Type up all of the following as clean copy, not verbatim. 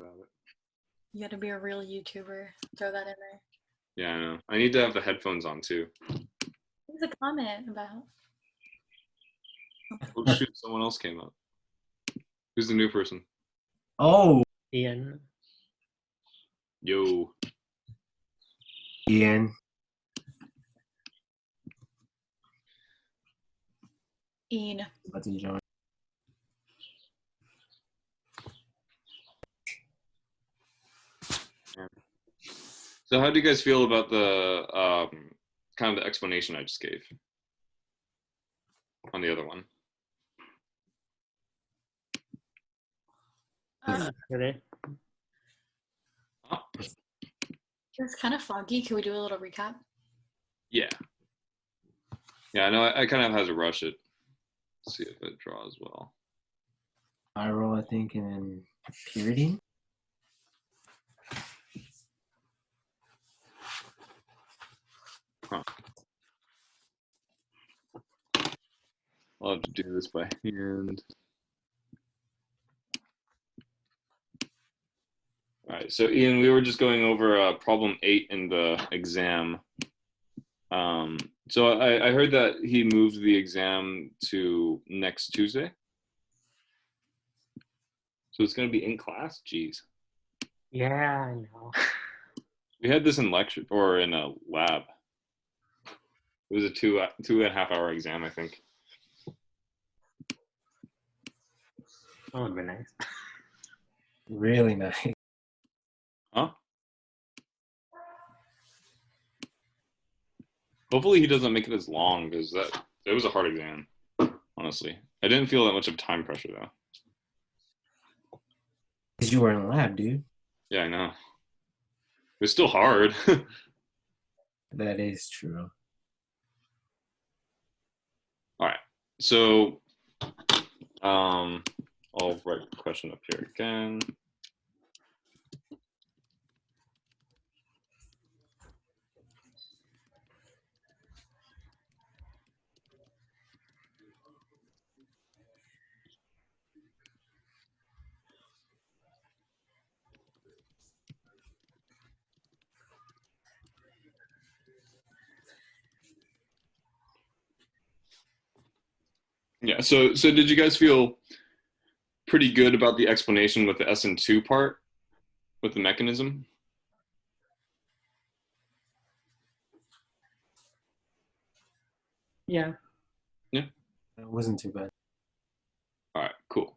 about it. You gotta be a real YouTuber. Throw that in there. Yeah, I know. I need to have the headphones on too. What's a comment about? Oh shoot, someone else came up. Who's the new person? Oh, Ian. Yo. Ian. Ian. About to join. So how do you guys feel about the kind of the explanation I just gave on the other one? Really? Huh? It's kind of foggy. Can we do a little recap? Yeah. Yeah, I know I kind of have to rush it. See if it draws well. Viral, I think, and then Purity. Huh. I'll have to do this by hand. All right, so Ian, we were just going over problem 8 in the exam. So I heard that he moved the exam to next Tuesday. So it's going to be in class? Jeez. Yeah, I know. We had this in lecture or in a lab. It was a two and a half hour exam, I think. That would be nice. Really nice. Huh? Hopefully he doesn't make it as long because it was a hard exam, honestly. I didn't feel that much of time pressure though. Because you were in the lab, dude. Yeah, I know. It was still hard. That is true. All right. So I'll write the question up here again. Yeah, so did you guys feel pretty good about the explanation with the SN2 part, with the mechanism? Yeah. Yeah. It wasn't too bad. All right, cool.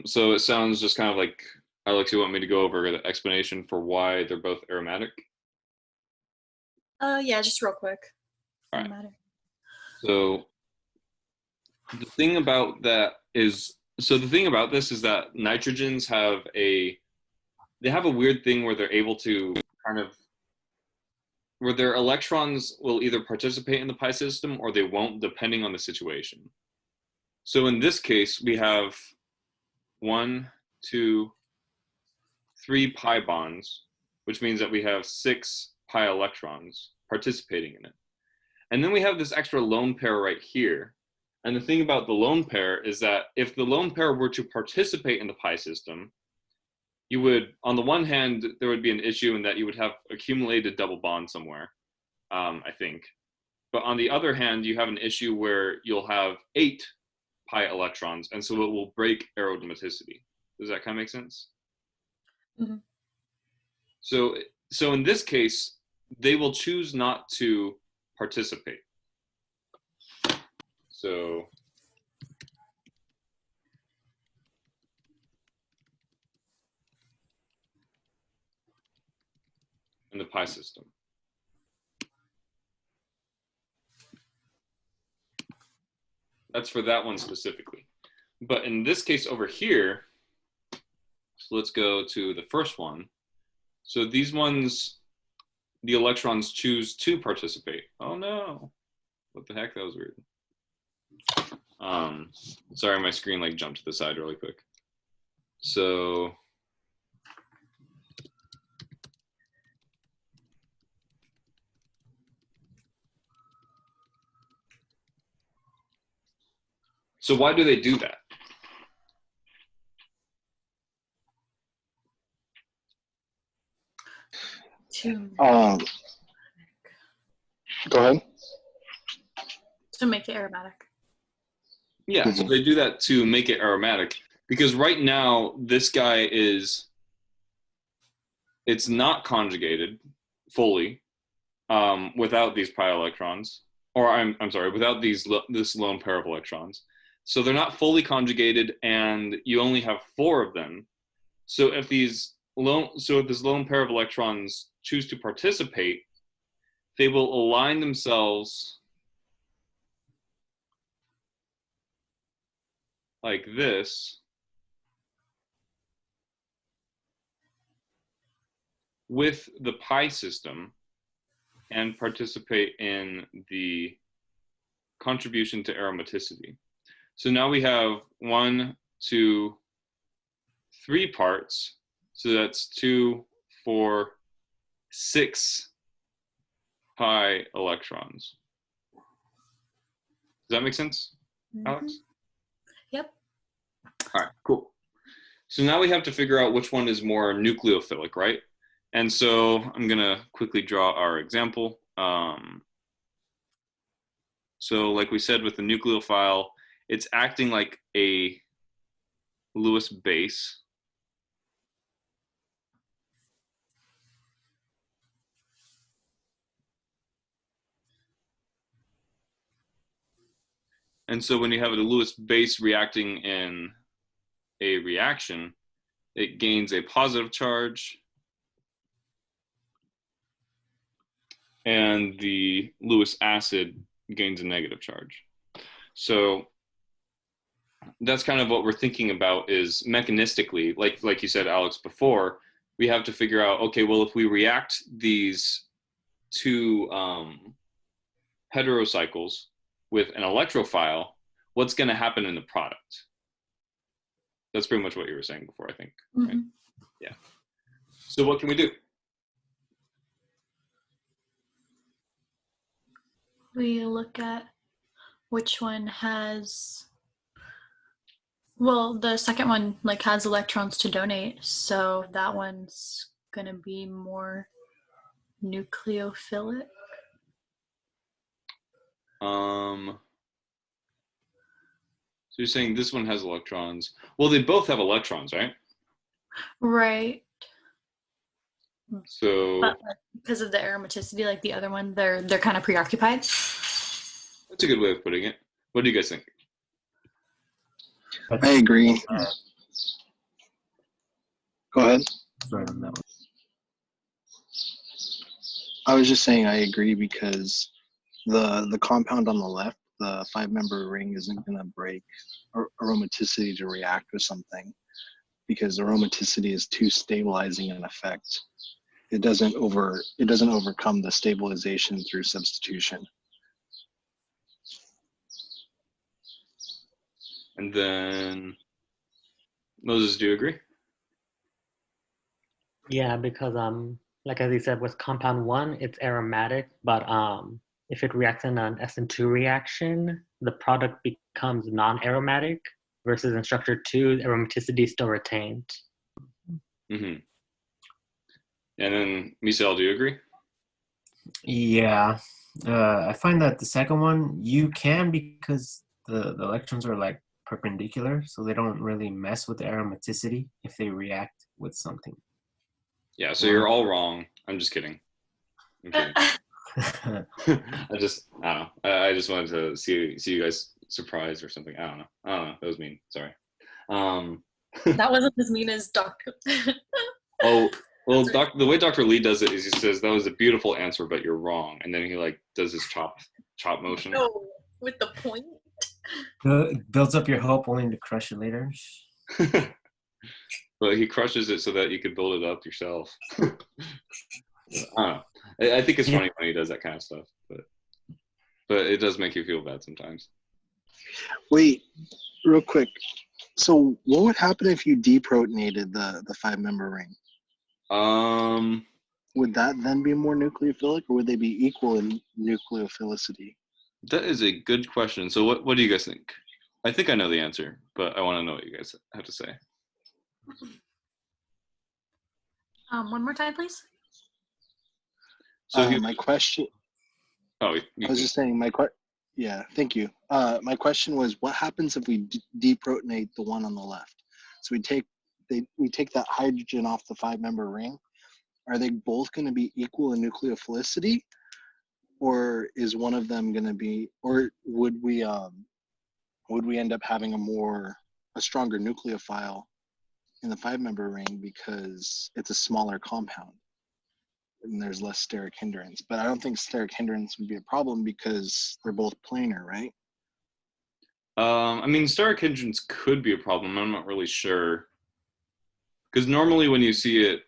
So it sounds just kind of like Alex, you want me to go over the explanation for why they're both aromatic? Yeah, just real quick. All Doesn't right. matter. So the thing about that is, so the thing about this is that nitrogens have a weird thing where they're able to kind of, where their electrons will either participate in the pi system or they won't, depending on the situation. So in this case, we have 1, 2, 3 pi bonds, which means that we have 6 pi electrons participating in it. And then we have this extra lone pair right here. And the thing about the lone pair is that if the lone pair were to participate in the pi system, you would, on the one hand, there would be an issue in that you would have accumulated double bond somewhere, I think. But on the other hand, you have an issue where you'll have 8 pi electrons, and so it will break aromaticity. Does that kind of make sense? Mm-hmm. So in this case, they will choose not to participate. So in the pi system. That's for that one specifically. But in this case over here, so let's go to the first one. So these ones, the electrons choose to participate. Oh no, what the heck, that was weird. Sorry, my screen like jumped to the side really quick. So why do they do that? To Go ahead. make it aromatic. Yeah, so they do that to make it aromatic because right now this guy it's not conjugated fully without these pi electrons, or I'm sorry, without this lone pair of electrons. So they're not fully conjugated, and you only have 4 of them. So if this lone pair of electrons choose to participate, they will align themselves like this with the pi system and participate in the contribution to aromaticity. So now we have 1, 2, 3 parts. So that's 2, 4, 6 pi electrons. Does that make sense, Alex? Yep. All right, cool. So now we have to figure out which one is more nucleophilic, right? And so I'm going to quickly draw our example. So like we said with the nucleophile, it's acting like a Lewis base. And so when you have a Lewis base reacting in a reaction, it gains a positive charge, and the Lewis acid gains a negative charge. So that's kind of what we're thinking about is mechanistically, like you said, Alex, before, we have to figure out, okay, well, if we react these 2 heterocycles with an electrophile, what's going to happen in the product? That's pretty much what you were saying before, I think. Mm-hmm. Right? Yeah. So what can we do? We look at which one has, well, the second one like has electrons to donate, so that one's gonna be more nucleophilic. So you're saying this one has electrons. Well, they both have electrons, right? Right. So But because of the aromaticity, like the other one, they're kind of preoccupied. that's a good way of putting it. What do you guys think? I agree. Go ahead. Sorry on that one. I was just saying I agree because the compound on the left, the 5-member ring, isn't going to break aromaticity to react with something because aromaticity is too stabilizing an effect. It doesn't overcome the stabilization through substitution. And then Moses, do you agree? Yeah, because like as you said, with compound 1, it's aromatic, but if it reacts in an SN2 reaction, the product becomes non-aromatic versus in structure 2, aromaticity is still retained. Mm-hmm. And then Michelle, do you agree? Yeah. I find that the second one, you can because the electrons are like perpendicular, so they don't really mess with the aromaticity if they react with something. Yeah, so you're all wrong. I'm just kidding. I'm kidding. I don't know. I just wanted to see you guys surprised or something. I don't know. That was mean. Sorry. That wasn't as mean as Dr. Oh, well, the way Dr. Lee does it is he says, that was a beautiful answer, but you're wrong. And then he like does his chop motion. No, with the point. It builds up your hope only to crush it later. But he crushes it so that you could build it up yourself. I don't know. I think it's funny when he does that kind of stuff, but it does make you feel bad sometimes. Wait, real quick. So what would happen if you deprotonated the 5-member ring? Would that then be more nucleophilic, or would they be equal in nucleophilicity? That is a good question. So what do you guys think? I think I know the answer, but I want to know what you guys have to say. One more time, please. So he, My question, oh, I was just saying yeah, thank you. My question was, what happens if we deprotonate the one on the left? So we take that hydrogen off the 5-member ring. Are they both going to be equal in nucleophilicity, or is one of them going to be, or would we end up having a stronger nucleophile in the 5-member ring because it's a smaller compound and there's less steric hindrance? But I don't think steric hindrance would be a problem because they're both planar, right? I mean, steric hindrance could be a problem. I'm not really sure. Because normally when you see it,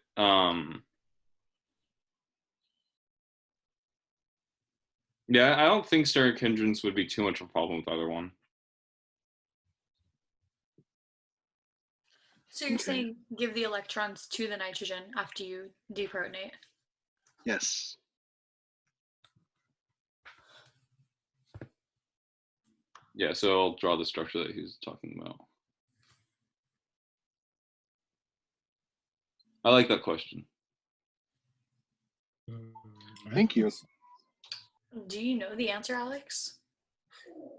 yeah, I don't think steric hindrance would be too much of a problem with either one. So you're Okay. saying give the electrons to the nitrogen after you deprotonate? Yes. Yeah, so I'll draw the structure that he's talking about. I like that question. Thank you. Do you know the answer, Alex?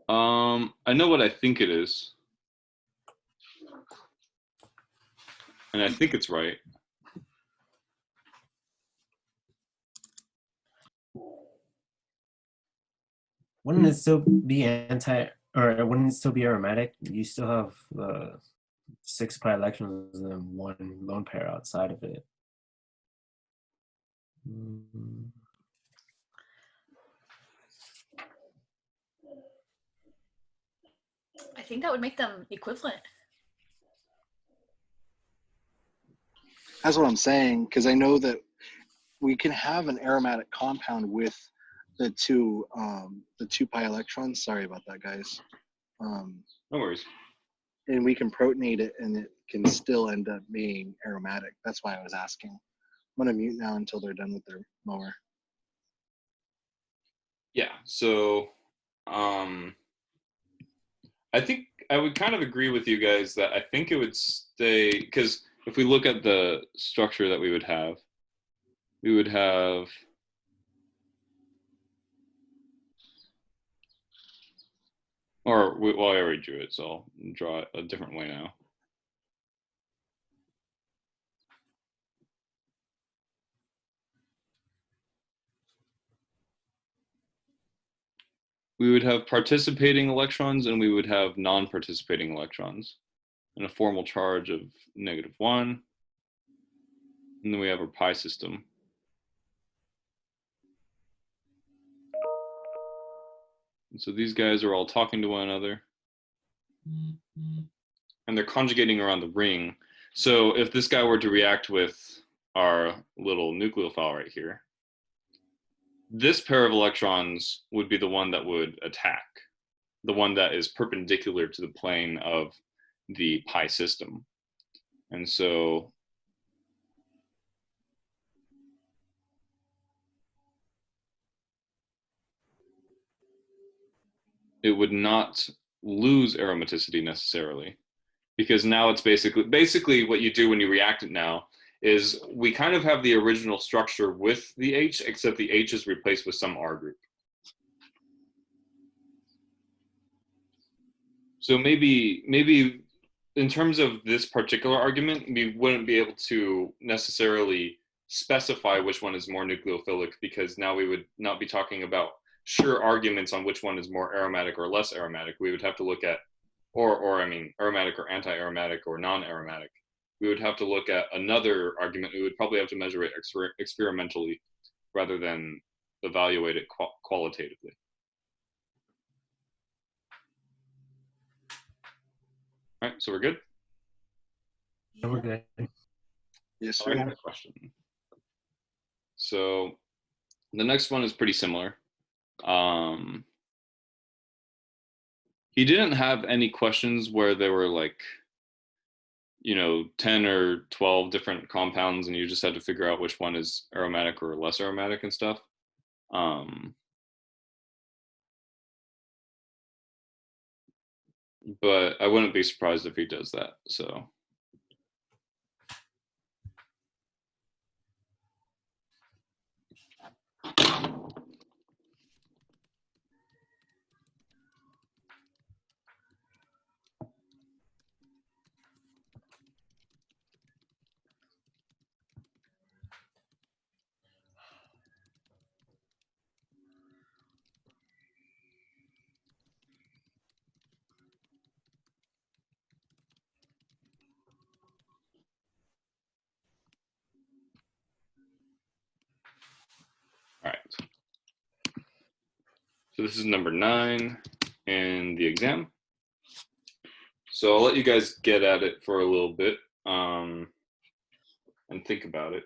I know what I think it is. And I think it's right. Wouldn't it still be wouldn't it still be aromatic? You still have 6 pi electrons and 1 lone pair outside of it. I think that would make them equivalent. That's what I'm saying, because I know that we can have an aromatic compound with the 2 pi electrons. Sorry about that, guys. No worries. And we can protonate it, and it can still end up being aromatic. That's why I was asking. I'm gonna mute now until they're done with their mower. Yeah, so I think I would kind of agree with you guys that I think it would stay, because if we look at the structure that we would have, well, I already drew it, so I'll draw it a different way now. We would have participating electrons and we would have non-participating electrons and a formal charge of -1. And then we have our pi system. And so these guys are all talking to one another. And they're conjugating around the ring. So if this guy were to react with our little nucleophile right here, this pair of electrons would be the one that would attack, the one that is perpendicular to the plane of the pi system. And so it would not lose aromaticity necessarily, because now it's basically what you do when you react it now is we kind of have the original structure with the H, except the H is replaced with some R group. So maybe in terms of this particular argument, we wouldn't be able to necessarily specify which one is more nucleophilic, because now we would not be talking about sure arguments on which one is more aromatic or less aromatic. We would have to look at, or I mean, aromatic or anti-aromatic or non-aromatic. We would have to look at another argument. We would probably have to measure it experimentally rather than evaluate it qualitatively. All right, so we're good? Yeah, we're good. Yes, I sir. have a question. So the next one is pretty similar. He didn't have any questions where there were like, 10 or 12 different compounds and you just had to figure out which one is aromatic or less aromatic and stuff. But I wouldn't be surprised if he does that, so. All right. So this is number 9 in the exam. So I'll let you guys get at it for a little bit and think about it.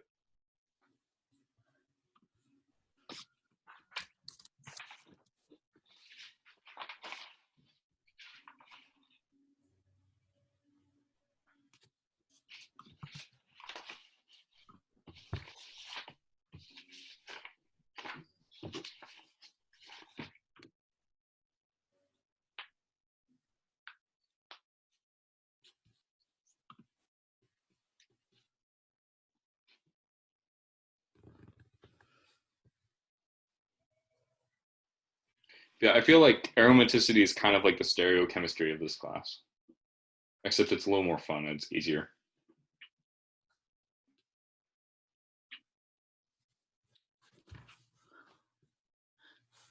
Yeah, I feel like aromaticity is kind of like the stereochemistry of this class, except it's a little more fun and it's easier.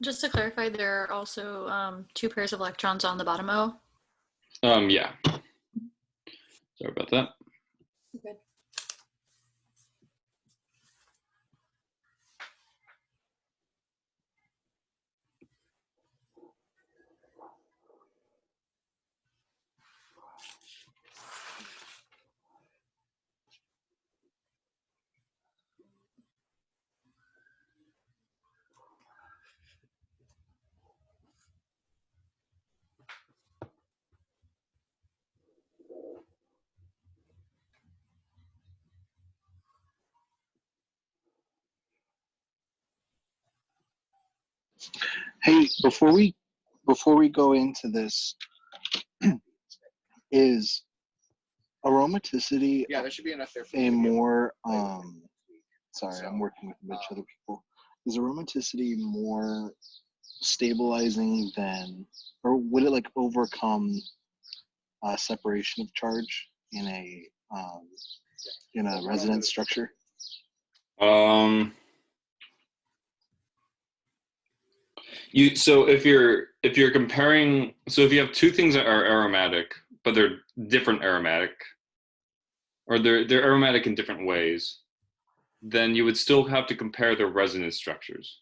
Just to clarify, there are also 2 pairs of electrons on the bottom O. Yeah. Sorry about that. Good. Hey, before we go into this, is aromaticity there should be enough there for a more sorry, I'm working with a bunch of other people. Is aromaticity more stabilizing than, or would it like overcome separation of charge in a resonance structure? So if you're comparing, so if you have 2 things that are aromatic, but they're different aromatic, or they're aromatic in different ways, then you would still have to compare their resonance structures.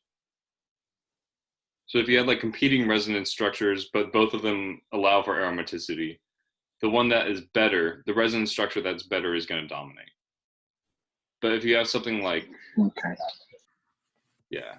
So if you had like competing resonance structures, but both of them allow for aromaticity, the one that is better, the resonance structure that's better is going to dominate. But if you have something like, Okay. yeah.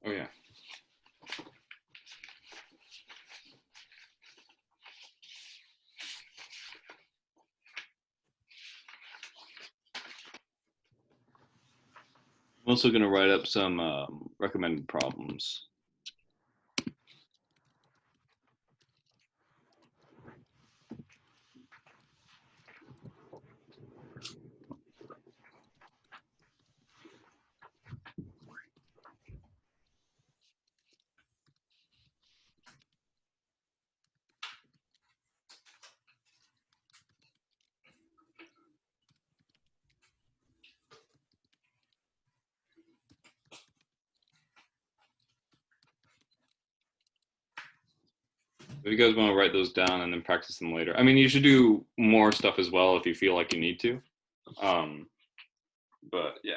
Oh yeah. I'm also going to write up some recommended problems. If you guys want to write those down and then practice them later. I mean, you should do more stuff as well if you feel like you need to. But yeah.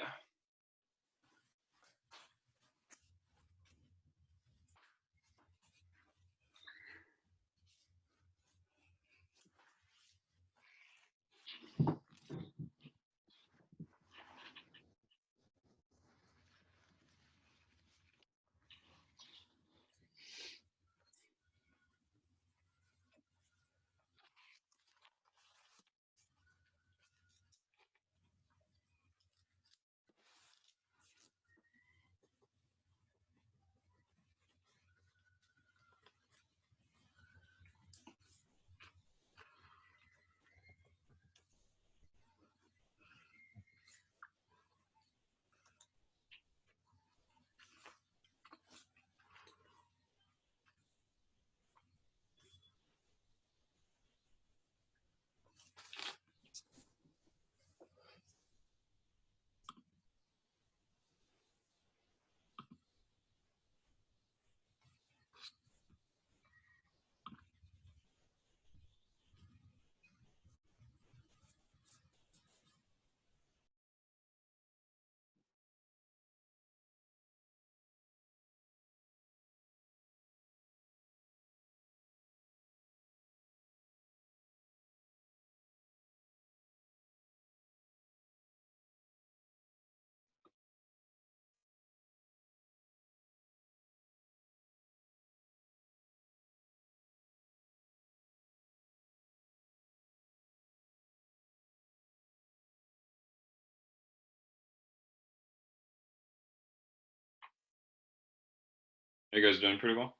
Are you guys doing pretty well?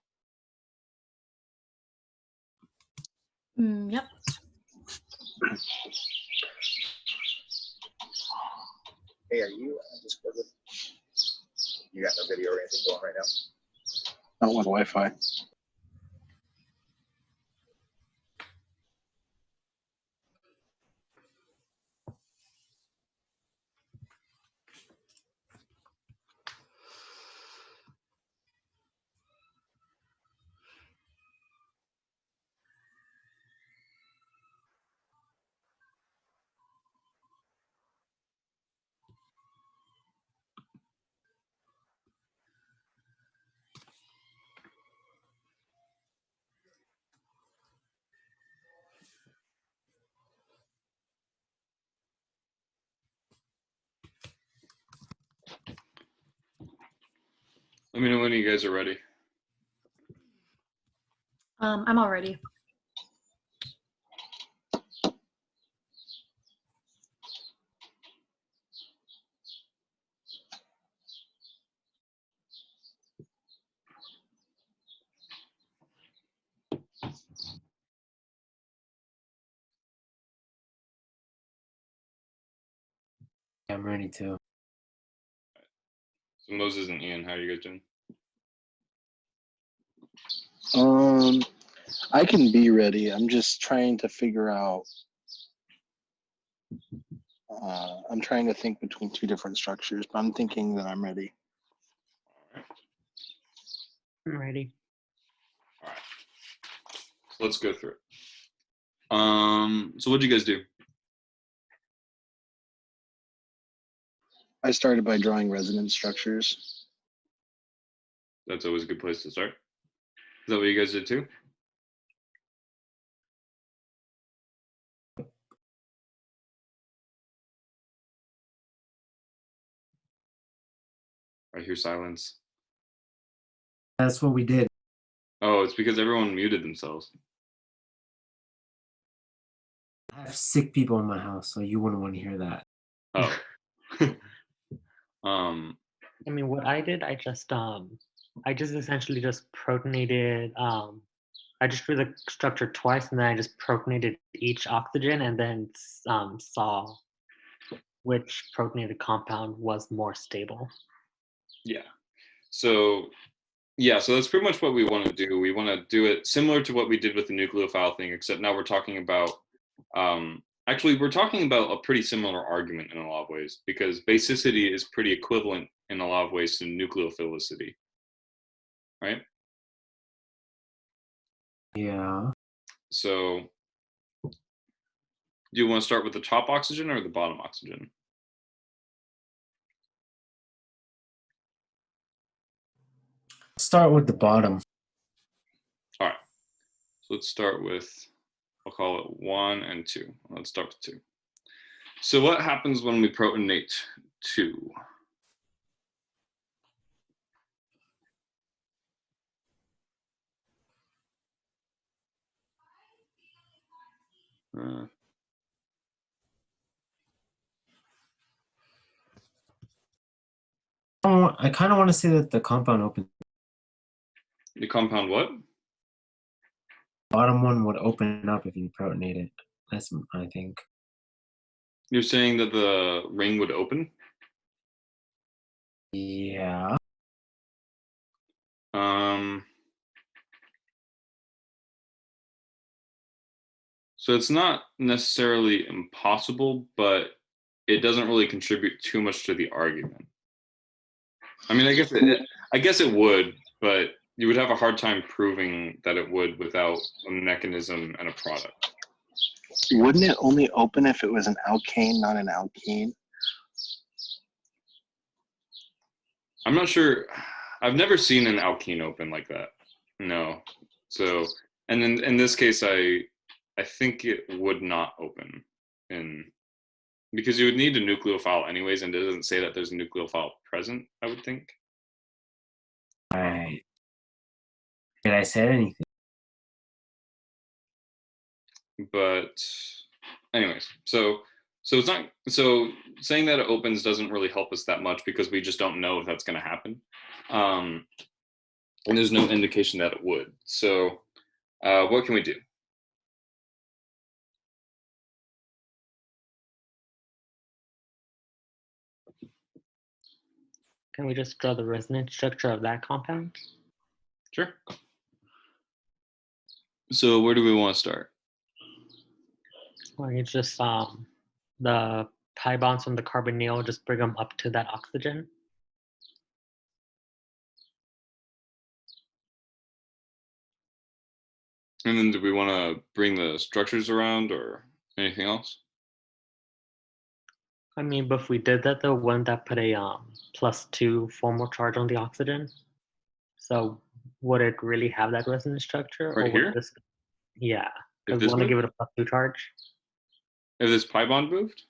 Yep. Hey, are you on Discord with me? You got no video or anything going right now? Not with Wi-Fi. Let me know when you guys are ready. I'm all ready. I'm ready too. So Moses and Ian, how are you guys doing? I can be ready. I'm just trying to figure out. I'm trying to think between two different structures, but I'm thinking that I'm ready. I'm ready. All right. So let's go through it. So what did you guys do? I started by drawing resonance structures. That's always a good place to start. Is that what you guys did too? I hear silence. That's what we did. Oh, it's because everyone muted themselves. I have sick people in my house, so you wouldn't want to hear that. Oh. I mean, what I did, I just essentially just protonated. I just drew the structure twice, and then I just protonated each oxygen, and then saw which protonated compound was more stable. Yeah. So that's pretty much what we want to do. We want to do it similar to what we did with the nucleophile thing, except now we're talking about actually we're talking about a pretty similar argument in a lot of ways, because basicity is pretty equivalent in a lot of ways to nucleophilicity. Right? Yeah. So do you want to start with the top oxygen or the bottom oxygen? Start with the bottom. All right. So let's start with, I'll call it 1 and 2. Let's start with 2. So what happens when we protonate 2? I kind of want to say that the compound open. The compound what? Bottom one would open up if you protonate it. That's, I think. You're saying that the ring would open? Yeah. So it's not necessarily impossible, but it doesn't really contribute too much to the argument. I mean, I guess it would, but you would have a hard time proving that it would without a mechanism and a product. Wouldn't it only open if it was an alkane, not an alkene? I'm not sure. I've never seen an alkene open like that. No. So, and in this case, I think it would not open because you would need a nucleophile anyways, and it doesn't say that there's a nucleophile present, I would think. Right. Did I say anything? But anyways, so it's not, so saying that it opens doesn't really help us that much because we just don't know if that's going to happen. and there's no indication that it would. So what can we do? Can we just draw the resonance structure of that compound? Sure. So where do we want to start? Or you just the pi bonds from the carbonyl, just bring them up to that oxygen. And then do we want to bring the structures around or anything else? I mean, but if we did that though, wouldn't that put a +2 formal charge on the oxygen? So would it really have that resonance structure? Right or would here? this, yeah, If because we this want to give moved? it a +2 charge. If this pi bond moved?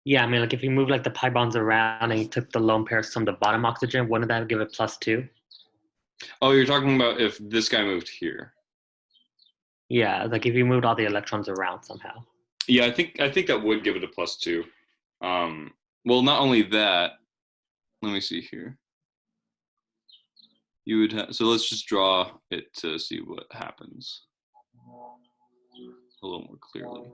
Yeah, I mean, like if you move like the pi bonds around and you took the lone pairs from the bottom oxygen, wouldn't that give it +2? Oh, you're talking about if this guy moved here. Yeah, like if you moved all the electrons around somehow. Yeah, I think that would give it a +2. Well, not only that. Let me see here. You would have, so let's just draw it to see what happens a little more clearly.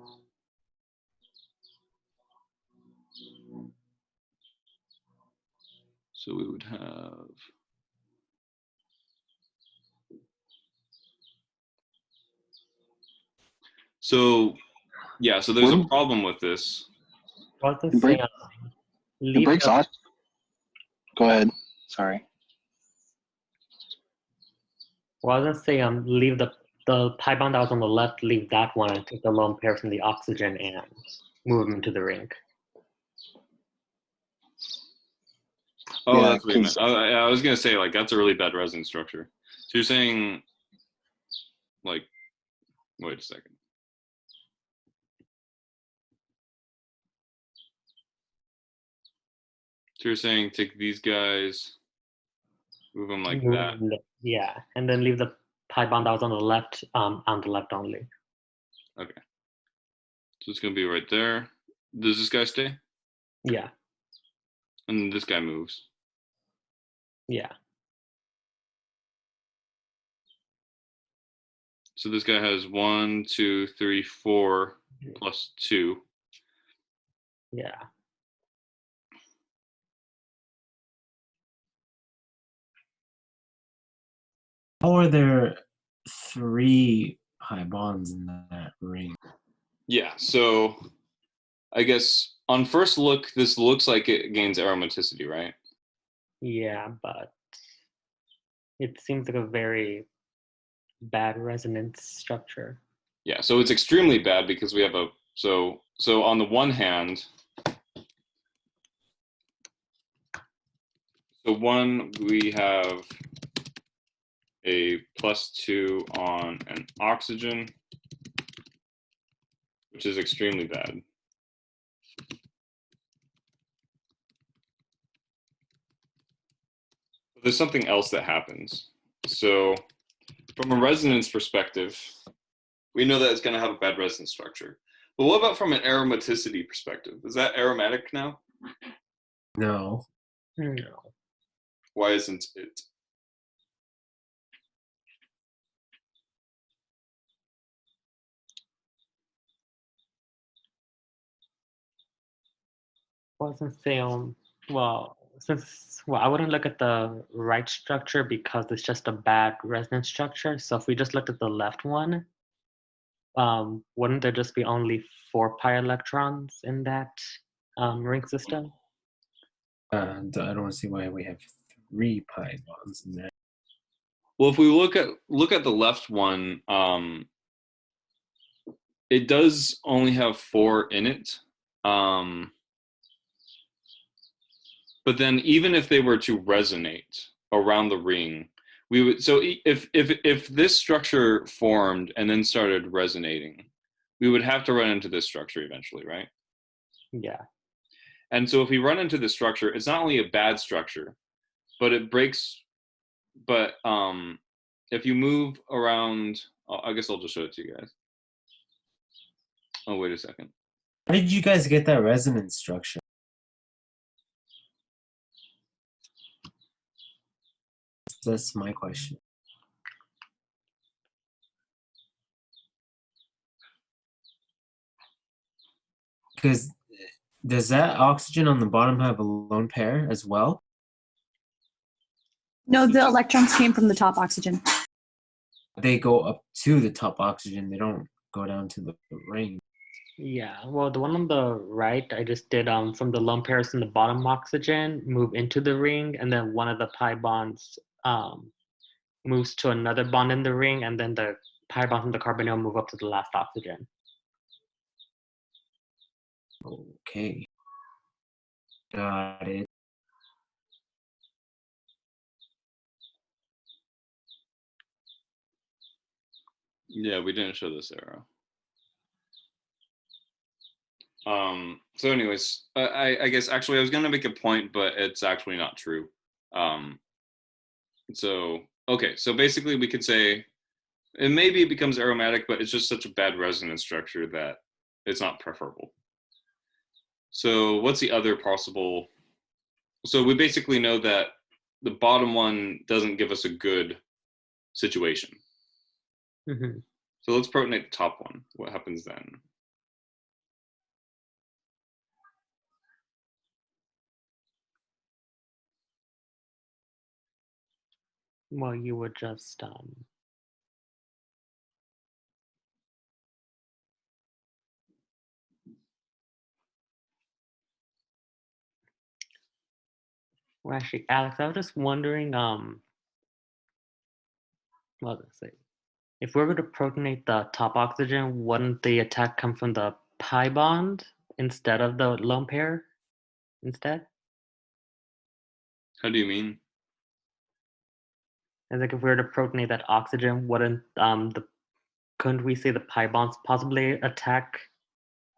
So we would have, so yeah, so there's a problem with this. I was It, break, saying, it breaks the, off. Go ahead. Sorry. well, I was gonna say leave the pi bond that was on the left, leave that one and take the lone pairs from the oxygen and move them into the ring. Oh, Yeah, that's what you meant. I was gonna say, like, that's a really bad resonance structure. So you're saying, like, wait a second. So you're saying take these guys, move them like that. Yeah, and then leave the pi bond that was on the left only. Okay. So it's gonna be right there. Does this guy stay? Yeah. And this guy moves. Yeah. So this guy has 1, 2, 3, 4 plus 2. Yeah. How are there 3 pi bonds in that ring? Yeah, so I guess on first look, this looks like it gains aromaticity, right? Yeah, but it seems like a very bad resonance structure. Yeah, so it's extremely bad because we have a, so on the one hand, so one, we have a +2 on an oxygen, which is extremely bad. But there's something else that happens. So from a resonance perspective, we know that it's going to have a bad resonance structure. But what about from an aromaticity perspective? Is that aromatic now? No. No. Why isn't it? Wasn't say well, I wouldn't look at the right structure because it's just a bad resonance structure. So if we just looked at the left one, wouldn't there just be only 4 pi electrons in that ring system? I don't see why we have 3 pi bonds in there. Well, if we look at the left one, it does only have 4 in it. But then even if they were to resonate around the ring, we would, so if this structure formed and then started resonating, we would have to run into this structure eventually, right? Yeah. And so if we run into this structure, it's not only a bad structure, but it breaks. But if you move around, I guess I'll just show it to you guys. Oh, wait a second. How did you guys get that resonance structure? That's my question. Because does that oxygen on the bottom have a lone pair as well? No, the electrons came from the top oxygen. They go up to the top oxygen. They don't go down to the ring. Yeah, well, the one on the right, I just did from the lone pairs in the bottom oxygen move into the ring, and then one of the pi bonds moves to another bond in the ring, and then the pi bond from the carbonyl move up to the last oxygen. Okay. Got it. Yeah, we didn't show this arrow. So anyways, I guess actually I was gonna make a point, but it's actually not true. So okay, so basically we could say and maybe it becomes aromatic, but it's just such a bad resonance structure that it's not preferable. So what's the other possible? So we basically know that the bottom one doesn't give us a good situation. Mm-hmm. So let's protonate the top one. What happens then? Well, you would just well, actually, Alex, I was just wondering, what let's say, if we're going to protonate the top oxygen, wouldn't the attack come from the pi bond instead of the lone pair instead? How do you mean? And like if we were to protonate that oxygen, wouldn't couldn't we say the pi bonds possibly attack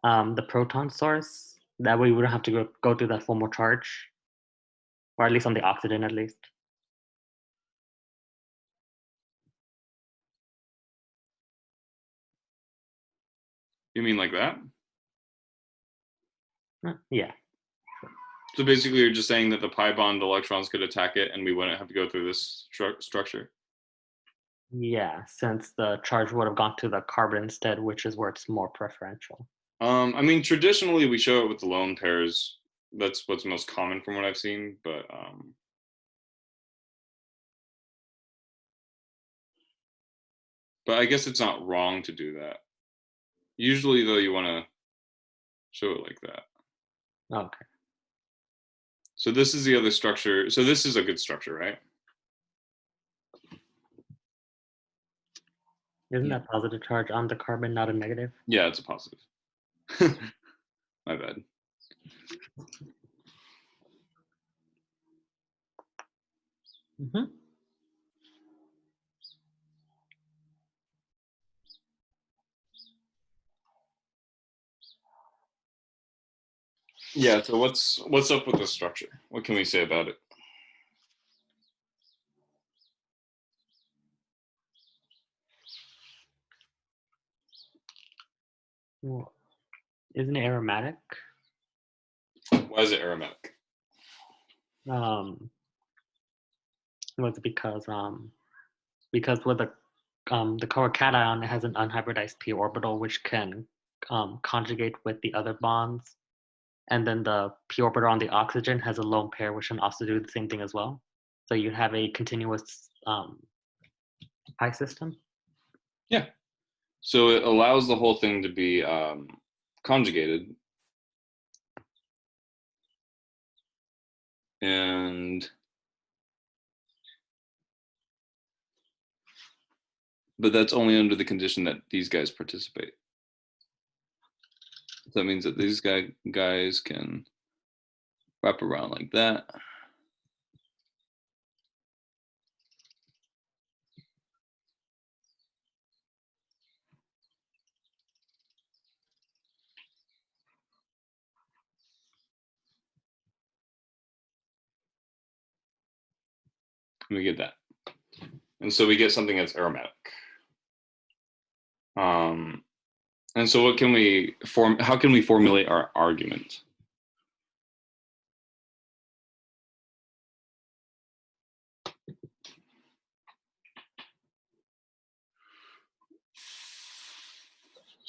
the proton source? That way we wouldn't have to go through that formal charge, or at least on the oxygen at least. You mean like that? Yeah. So basically you're just saying that the pi bond electrons could attack it and we wouldn't have to go through this structure. Yeah, since the charge would have gone to the carbon instead, which is where it's more preferential. I mean, traditionally we show it with the lone pairs. That's what's most common from what I've seen, but I guess it's not wrong to do that. Usually though, you want to show it like that. Okay. So this is the other structure. So this is a good structure, right? Isn't that positive charge on the carbon not a negative? Yeah, it's a positive. My bad. Mm-hmm. Yeah, so what's up with this structure? What can we say about it? Well, isn't it aromatic? Why is it aromatic? Was it because with the cation, it has an unhybridized p orbital which can conjugate with the other bonds, and then the p orbital on the oxygen has a lone pair which can also do the same thing as well. So you have a continuous pi system. Yeah. So it allows the whole thing to be conjugated. But that's only under the condition that these guys participate. That means that these guys can wrap around like that. And we get that. And so we get something that's aromatic. And so what can we how can we formulate our argument?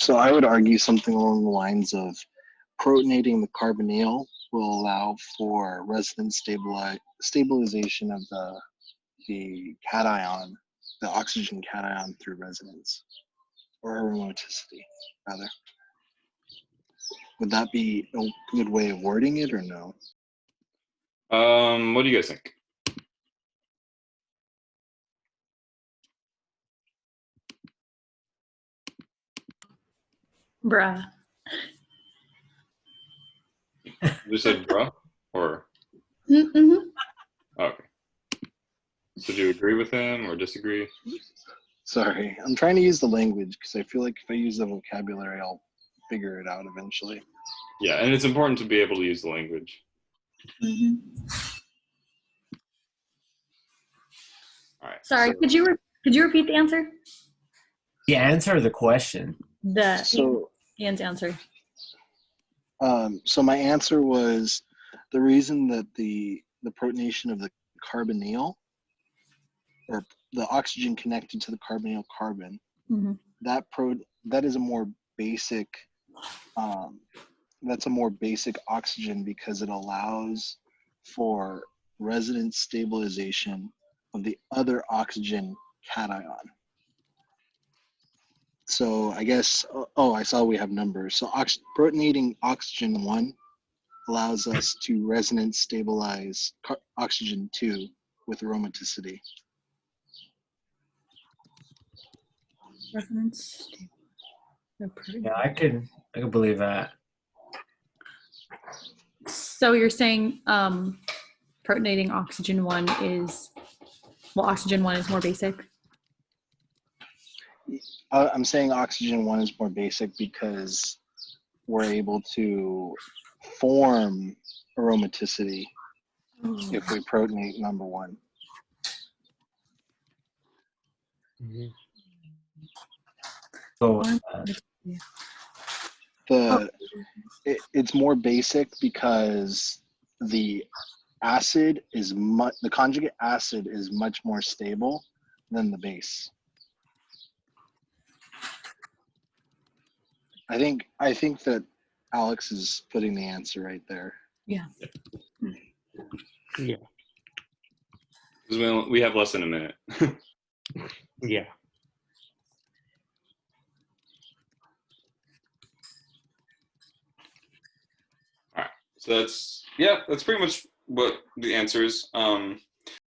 So I would argue something along the lines of protonating the carbonyl will allow for resonance stabilization of the cation, the oxygen cation through resonance, or aromaticity, rather. Would that be a good way of wording it, or no? What do you guys think? Bruh. You said bruh, or Mm-hmm. okay. So do you agree with him or disagree? Sorry, I'm trying to use the language because I feel like if I use the vocabulary, I'll figure it out eventually. Yeah, and it's important to be able to use the language. Mm-hmm. All right. Sorry, so- could you repeat the answer? The answer or the question? So, Ian's answer. so my answer was the reason that the protonation of the carbonyl, or the oxygen connected to the carbonyl carbon, Mm-hmm. that is a more basic, that's a more basic oxygen because it allows for resonance stabilization of the other oxygen cation. So I guess, oh, I saw we have numbers. So protonating oxygen 1 allows us to resonance stabilize oxygen 2 with aromaticity. Resonance. Yeah, I could believe that. So you're saying protonating oxygen 1 is, well, oxygen 1 is more basic? I'm saying oxygen 1 is more basic because we're able to form aromaticity if we protonate number 1. Mhm. So It's more basic because the the conjugate acid is much more stable than the base. I think that Alex is putting the answer right there. Yeah. Yeah. Because we have less than a minute. Yeah. All right. So that's pretty much what the answer is.